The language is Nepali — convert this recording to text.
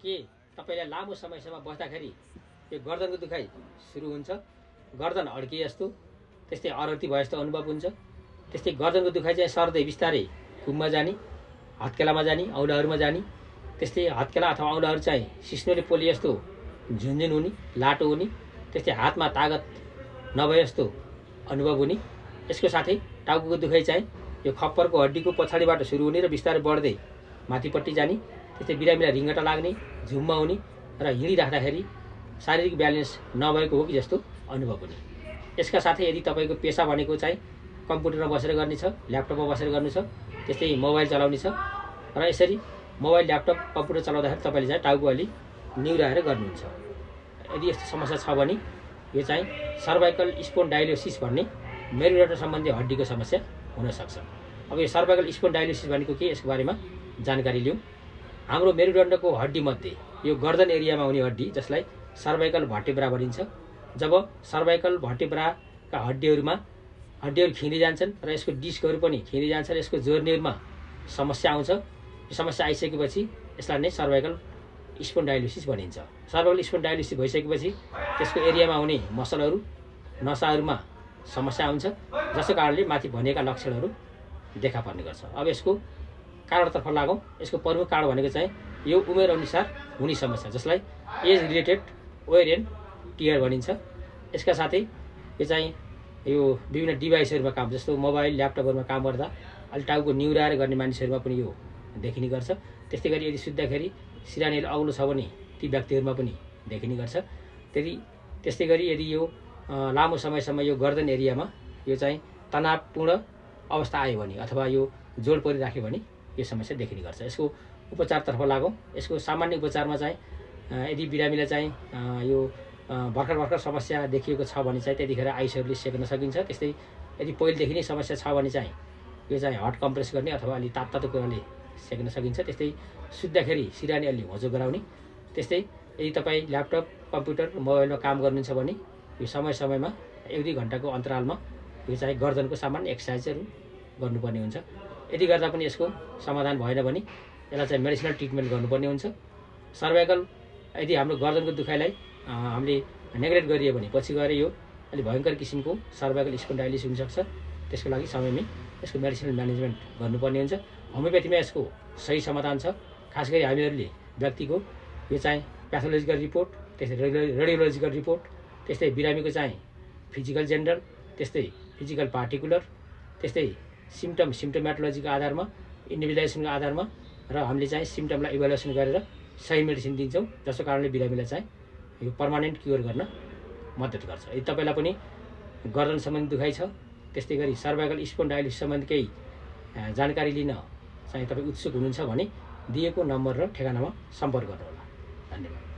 के तपाईलाई लामो समयसम्म बस्दाखेरि यो गर्दनको दुखाइ सुरु हुन्छ, गर्दन अड्किए जस्तो, त्यस्तै अरक्ति भए जस्तो अनुभव हुन्छ। त्यस्तै गर्दनको दुखाइ चाहिँ सर्दै बिस्तारै खुम्मा जाने, हत्केलामा जाने, औँलाहरूमा जाने, त्यस्तै हत्केला अथवा औँलाहरू चाहिँ सिस्नोले पोले जस्तो झुनझुन हुने, लाटो हुने, त्यस्तै हातमा तागत नभए जस्तो अनुभव हुने। यसको साथै टाउकोको दुखाइ चाहिँ यो खप्परको हड्डीको पछाडिबाट सुरु हुने र बिस्तारै बढ्दै माथिपट्टि जाने, त्यस्तै बिरामीलाई रिङ्गटा लाग्ने, झुम्मा हुने र हिँडिराख्दाखेरि शारीरिक ब्यालेन्स नभएको हो कि जस्तो अनुभव हुने। यसका साथै यदि तपाईँको पेसा भनेको चाहिँ कम्प्युटरमा बसेर गर्ने छ, ल्यापटपमा बसेर गर्नु छ, त्यस्तै मोबाइल चलाउने छ र यसरी मोबाइल, ल्यापटप, कम्प्युटर चलाउँदाखेरि तपाईँले चाहिँ टाउको अलि निहुराएर गर्नुहुन्छ। यदि यस्तो समस्या छ भने यो चाहिँ सर्भाइकल स्पोन्डाइलोसिस भन्ने मेरुदण्ड सम्बन्धी हड्डीको समस्या हुनसक्छ। अब यो सर्भाइकल स्पोन्डाइलोसिस भनेको के, यसको बारेमा जानकारी लिउँ। हाम्रो मेरुदण्डको हड्डीमध्ये यो गर्दन एरियामा हुने हड्डी जसलाई सर्भाइकल भर्टेब्रा भनिन्छ, जब सर्भाइकल भर्टेब्राका हड्डीहरू खिँदै जान्छन् र यसको डिस्कहरू पनि खिँदै जान्छन्, यसको जोर्नीहरूमा समस्या आउँछ। यो समस्या आइसकेपछि यसलाई नै सर्भाइकल स्पोन्डाइलोसिस भनिन्छ। सर्भाइकल स्पोन्डाइलोसिस भइसकेपछि त्यसको एरियामा हुने मसलहरू, नसाहरूमा समस्या आउँछ, जसको कारणले माथि भनिएका लक्षणहरू देखा पर्ने गर्छ। अब यसको कारणतर्फ लागौँ। यसको प्रमुख कारण भनेको चाहिँ यो उमेर अनुसार हुने समस्या जसलाई age related wear and tear भनिन्छ। यसका साथै यो चाहिँ यो विभिन्न डिभाइसहरूमा काम, जस्तो मोबाइल, ल्यापटपहरूमा काम गर्दा अलि टाउको निहुराएर गर्ने मानिसहरूमा पनि यो देखिने गर्छ। त्यस्तै गरी यदि सुत्दाखेरि सिरानीहरू अग्लो छ भने ती व्यक्तिहरूमा पनि देखिने गर्छ। त्यस्तै गरी यदि यो लामो समयसम्म यो गर्दन एरियामा यो चाहिँ तनावपूर्ण अवस्था आयो भने अथवा यो जोड परिराख्यो भने यो समस्या देखिने गर्छ। यसको उपचारतर्फ लागौँ। यसको सामान्य उपचारमा चाहिँ यदि बिरामीलाई चाहिँ यो भर्खर समस्या देखिएको छ भने चाहिँ त्यतिखेर आइसहरूले सेक्न सकिन्छ। त्यस्तै यदि पहिलेदेखि नै समस्या छ भने चाहिँ यो चाहिँ हट कम्प्रेस गर्ने अथवा अलि तातो कुराले सेक्न सकिन्छ। त्यस्तै सुत्दाखेरि सिरानी अलि होचो गराउने। त्यस्तै यदि तपाईँ ल्यापटप, कम्प्युटर, मोबाइलमा काम गर्नुहुन्छ भने यो समयमा 1-2 घन्टाको अन्तरालमा यो चाहिँ गर्दनको सामान्य एक्सर्साइजहरू गर्नुपर्ने हुन्छ। यदि गर्दा पनि यसको समाधान भएन भने यसलाई चाहिँ मेडिसिनल ट्रिटमेन्ट गर्नुपर्ने हुन्छ। सर्भाइकल यदि हाम्रो गर्दनको दुखाइलाई हामीले नेग्लेक्ट गरियो भने पछि गएर यो अलि भयङ्कर किसिमको सर्भाइकल स्पोन्डाइलिस हुनसक्छ। त्यसको लागि समयमै यसको मेडिसिनल म्यानेजमेन्ट गर्नुपर्ने हुन्छ। होमियोप्याथीमा यसको सही समाधान छ। खास गरी हामीहरूले व्यक्तिको यो चाहिँ प्याथोलोजिकल रिपोर्ट, त्यस्तै रेडियोलोजिकल रिपोर्ट, त्यस्तै बिरामीको चाहिँ फिजिकल जेन्डर, त्यस्तै फिजिकल पार्टिकुलर, त्यस्तै सिम्टोमेटोलोजीको आधारमा, इन्डिभिजुअलाइजेसनको आधारमा र हामीले चाहिँ सिम्टमलाई इभ्यालुएसन गरेर सही मेडिसिन दिन्छौँ, जसको कारणले बिरामीलाई चाहिँ यो पर्मानेन्ट क्योर गर्न मद्दत गर्छ। यदि तपाईँलाई पनि गर्दन सम्बन्धी दुखाइ छ, त्यस्तै गरी सर्भाइकल स्पोन्डाइलिस सम्बन्धी केही जानकारी लिन चाहिँ तपाईँ उत्सुक हुनुहुन्छ भने दिएको नम्बर र ठेगानामा सम्पर्क गर्नुहोला। धन्यवाद।